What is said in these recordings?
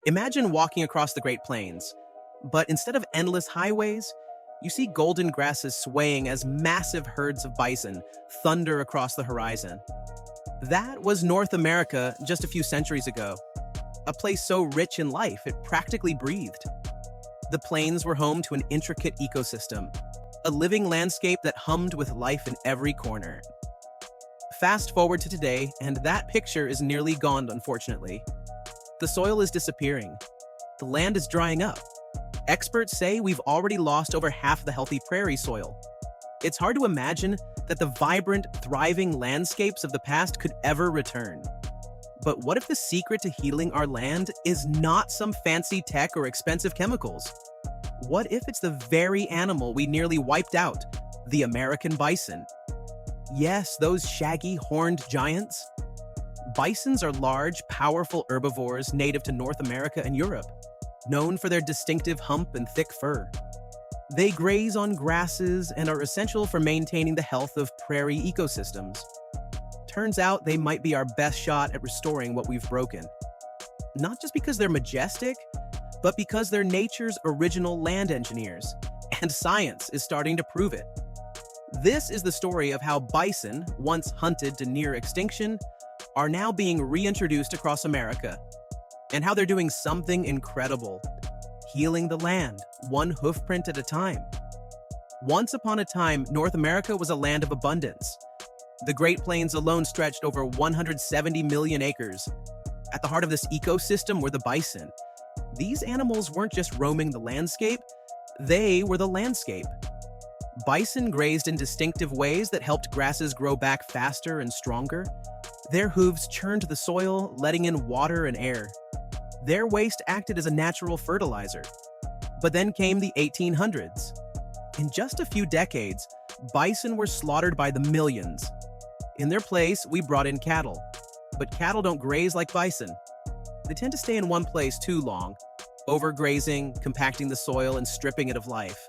Imagine walking across the Great Plains, but instead of endless highways, you see golden grasses swaying as massive herds of bison thunder across the horizon. That was North America just a few centuries ago, a place so rich in life it practically breathed. The plains were home to an intricate ecosystem, a living landscape that hummed with life in every corner. Fast forward to today, and that picture is nearly gone, unfortunately. The soil is disappearing. The land is drying up. Experts say we've already lost over half the healthy prairie soil. It's hard to imagine that the vibrant, thriving landscapes of the past could ever return. But what if the secret to healing our land is not some fancy tech or expensive chemicals? What if it's the very animal we nearly wiped out, the American bison? Yes, those shaggy, horned giants. Bisons are large, powerful herbivores native to North America and Europe, known for their distinctive hump and thick fur. They graze on grasses and are essential for maintaining the health of prairie ecosystems. Turns out they might be our best shot at restoring what we've broken. Not just because they're majestic, but because they're nature's original land engineers, and science is starting to prove it. This is the story of how bison, once hunted to near extinction, are now being reintroduced across America, and how they're doing something incredible, healing the land, one hoofprint at a time. Once upon a time, North America was a land of abundance. The Great Plains alone stretched over 170 million acres. At the heart of this ecosystem were the bison. These animals weren't just roaming the landscape, they were the landscape. Bison grazed in distinctive ways that helped grasses grow back faster and stronger. Their hooves churned the soil, letting in water and air. Their waste acted as a natural fertilizer. But then came the 1800s. In just a few decades, bison were slaughtered by the millions. In their place, we brought in cattle. But cattle don't graze like bison. They tend to stay in one place too long, overgrazing, compacting the soil, and stripping it of life.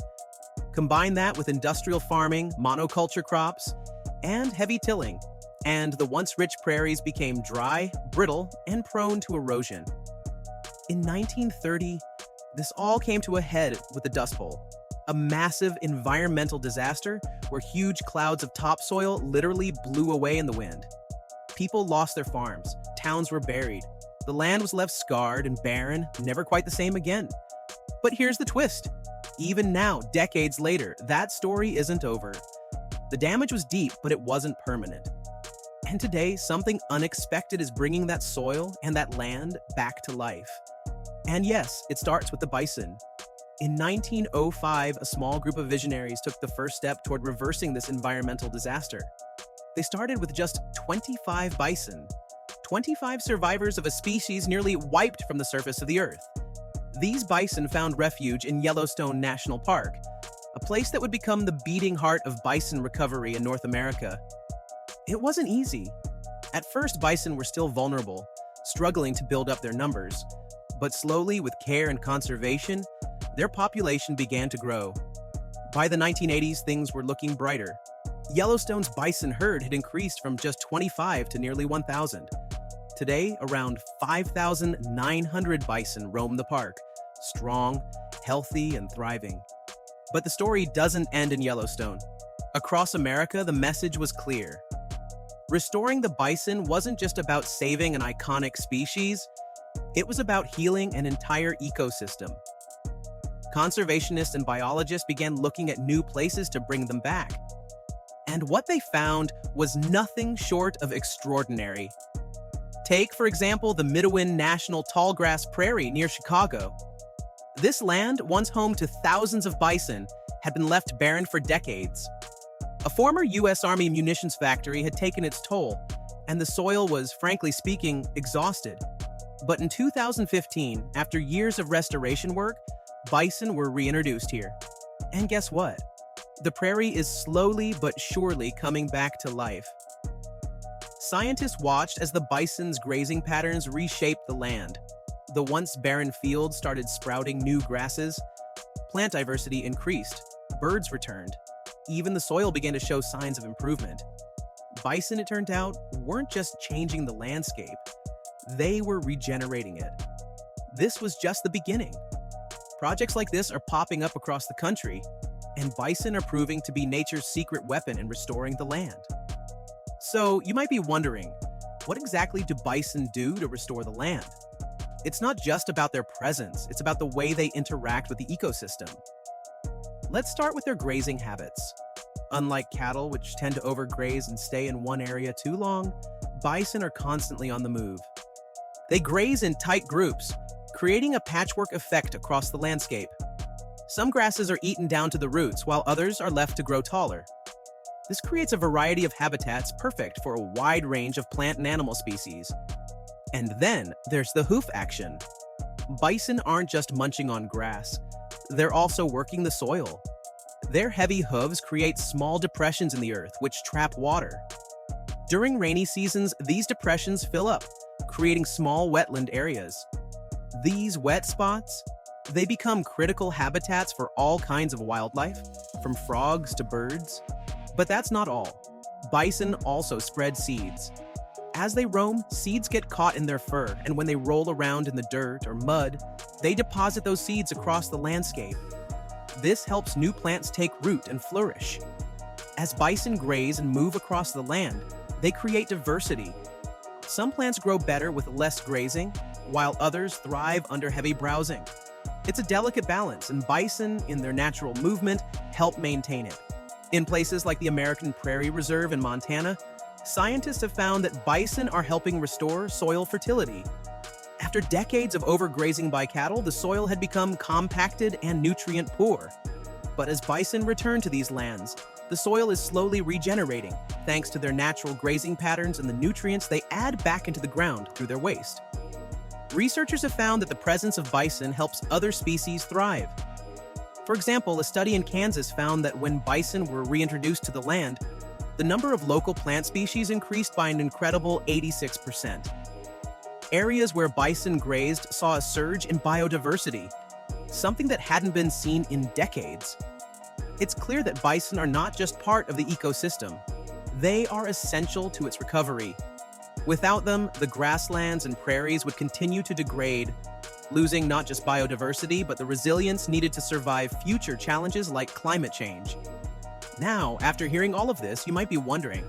Combine that with industrial farming, monoculture crops, and heavy tilling, and the once rich prairies became dry, brittle, and prone to erosion. In 1930, this all came to a head with the Dust Bowl, a massive environmental disaster where huge clouds of topsoil literally blew away in the wind. People lost their farms, towns were buried, the land was left scarred and barren, never quite the same again. But here's the twist. Even now, decades later, that story isn't over. The damage was deep, but it wasn't permanent. And today, something unexpected is bringing that soil and that land back to life. And yes, it starts with the bison. In 1905, a small group of visionaries took the first step toward reversing this environmental disaster. They started with just 25 bison, 25 survivors of a species nearly wiped from the surface of the earth. These bison found refuge in Yellowstone National Park, a place that would become the beating heart of bison recovery in North America. It wasn't easy. At first, bison were still vulnerable, struggling to build up their numbers. But slowly, with care and conservation, their population began to grow. By the 1980s, things were looking brighter. Yellowstone's bison herd had increased from just 25 to nearly 1,000. Today, around 5,900 bison roam the park, strong, healthy, and thriving. But the story doesn't end in Yellowstone. Across America, the message was clear. Restoring the bison wasn't just about saving an iconic species, it was about healing an entire ecosystem. Conservationists and biologists began looking at new places to bring them back. And what they found was nothing short of extraordinary. Take, for example, the Midewin Tallgrass Prairie near Chicago. This land, once home to thousands of bison, had been left barren for decades. A former U.S. Army munitions factory had taken its toll, and the soil was, frankly speaking, exhausted. But in 2015, after years of restoration work, bison were reintroduced here. And guess what? The prairie is slowly but surely coming back to life. Scientists watched as the bison's grazing patterns reshaped the land. The once barren fields started sprouting new grasses. Plant diversity increased. Birds returned. Even the soil began to show signs of improvement. Bison, it turned out, weren't just changing the landscape. They were regenerating it. this was just the beginning. Projects like this are popping up across the country, and bison are proving to be nature's secret weapon in restoring the land. So you might be wondering, what exactly do bison do to restore the land? It's not just about their presence, it's about the way they interact with the ecosystem. Let's start with their grazing habits. Unlike cattle, which tend to overgraze and stay in one area too long, bison are constantly on the move. They graze in tight groups, creating a patchwork effect across the landscape. Some grasses are eaten down to the roots, while others are left to grow taller. This creates a variety of habitats perfect for a wide range of plant and animal species. And then there's the hoof action. Bison aren't just munching on grass, they're also working the soil. Their heavy hooves create small depressions in the earth, which trap water. During rainy seasons, these depressions fill up, creating small wetland areas. These wet spots, they become critical habitats for all kinds of wildlife, from frogs to birds. But that's not all. Bison also spread seeds. As they roam, seeds get caught in their fur, and when they roll around in the dirt or mud, they deposit those seeds across the landscape. This helps new plants take root and flourish. As bison graze and move across the land, they create diversity. Some plants grow better with less grazing, while others thrive under heavy browsing. It's a delicate balance, and bison, in their natural movement, help maintain it. In places like the American Prairie Reserve in Montana, scientists have found that bison are helping restore soil fertility. After decades of overgrazing by cattle, the soil had become compacted and nutrient poor. But as bison return to these lands, the soil is slowly regenerating, thanks to their natural grazing patterns and the nutrients they add back into the ground through their waste. Researchers have found that the presence of bison helps other species thrive. For example, a study in Kansas found that when bison were reintroduced to the land, the number of local plant species increased by an incredible 86%. Areas where bison grazed saw a surge in biodiversity, something that hadn't been seen in decades. It's clear that bison are not just part of the ecosystem, they are essential to its recovery. Without them, the grasslands and prairies would continue to degrade, losing not just biodiversity, but the resilience needed to survive future challenges like climate change. Now, after hearing all of this, you might be wondering,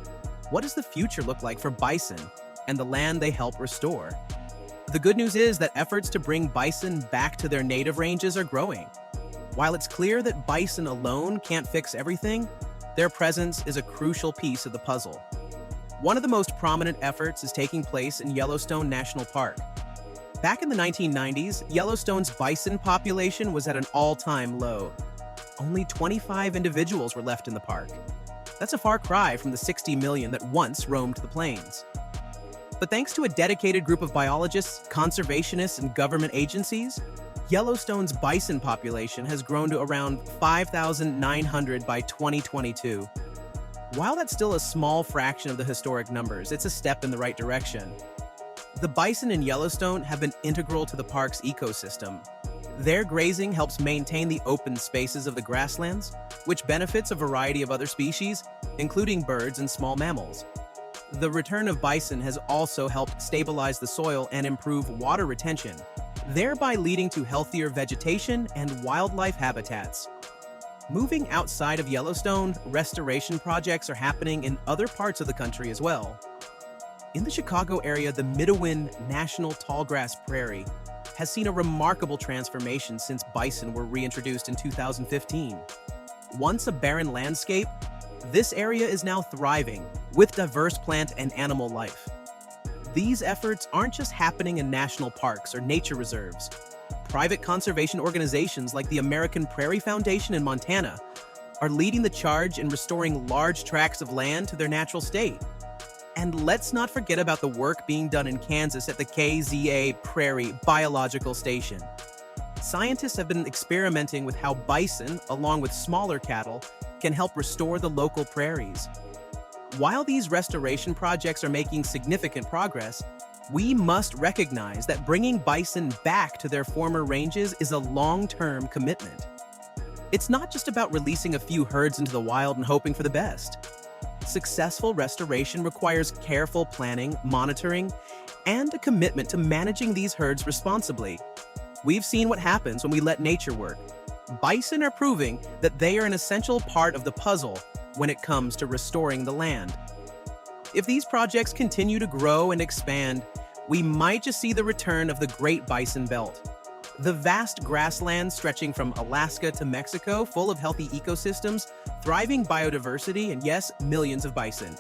what does the future look like for bison and the land they help restore? The good news is that efforts to bring bison back to their native ranges are growing. While it's clear that bison alone can't fix everything, their presence is a crucial piece of the puzzle. One of the most prominent efforts is taking place in Yellowstone National Park. Back in the 1990s, Yellowstone's bison population was at an all-time low. Only 25 individuals were left in the park. That's a far cry from the 60 million that once roamed the plains. But thanks to a dedicated group of biologists, conservationists, and government agencies, Yellowstone's bison population has grown to around 5,900 by 2022. While that's still a small fraction of the historic numbers, it's a step in the right direction. The bison in Yellowstone have been integral to the park's ecosystem. Their grazing helps maintain the open spaces of the grasslands, which benefits a variety of other species, including birds and small mammals. The return of bison has also helped stabilize the soil and improve water retention, thereby leading to healthier vegetation and wildlife habitats. Moving outside of Yellowstone, restoration projects are happening in other parts of the country as well. In the Chicago area, the Midewin Tallgrass Prairie has seen a remarkable transformation since bison were reintroduced in 2015. Once a barren landscape, this area is now thriving with diverse plant and animal life. These efforts aren't just happening in national parks or nature reserves. Private conservation organizations like the American Prairie Foundation in Montana are leading the charge in restoring large tracts of land to their natural state. And let's not forget about the work being done in Kansas at the KZA Prairie Biological Station. Scientists have been experimenting with how bison, along with smaller cattle, can help restore the local prairies. While these restoration projects are making significant progress, we must recognize that bringing bison back to their former ranges is a long-term commitment. It's not just about releasing a few herds into the wild and hoping for the best. Successful restoration requires careful planning, monitoring, and a commitment to managing these herds responsibly. We've seen what happens when we let nature work. Bison are proving that they are an essential part of the puzzle when it comes to restoring the land. If these projects continue to grow and expand, we might just see the return of the Great Bison Belt. The vast grasslands stretching from Alaska to Mexico, full of healthy ecosystems, thriving biodiversity, and yes, millions of bison.